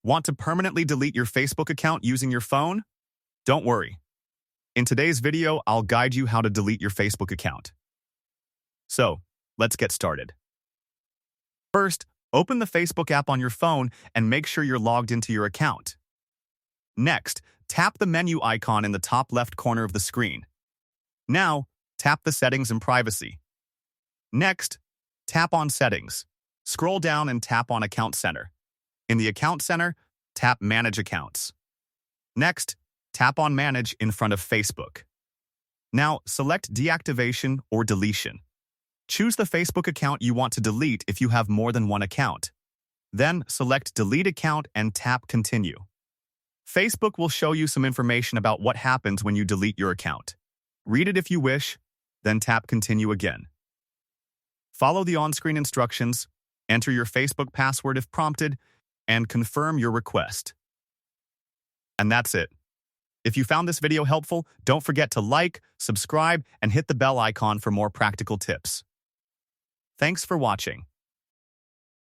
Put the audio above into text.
Want to permanently delete your Facebook account using your phone? Don't worry. In today's video, I'll guide you how to delete your Facebook account. So, let's get started. First, open the Facebook app on your phone and make sure you're logged into your account. Next, tap the menu icon in the top left corner of the screen. Now, tap the Settings and Privacy. Next, tap on Settings. Scroll down and tap on Account Center. In the Account Center, tap Manage Accounts. Next, tap on Manage in front of Facebook. Now, select Deactivation or Deletion. Choose the Facebook account you want to delete if you have more than one account. Then, select Delete Account and tap Continue. Facebook will show you some information about what happens when you delete your account. Read it if you wish, then tap Continue again. Follow the on-screen instructions, enter your Facebook password if prompted, and confirm your request. And that's it. If you found this video helpful, don't forget to like, subscribe, and hit the bell icon for more practical tips. Thanks for watching.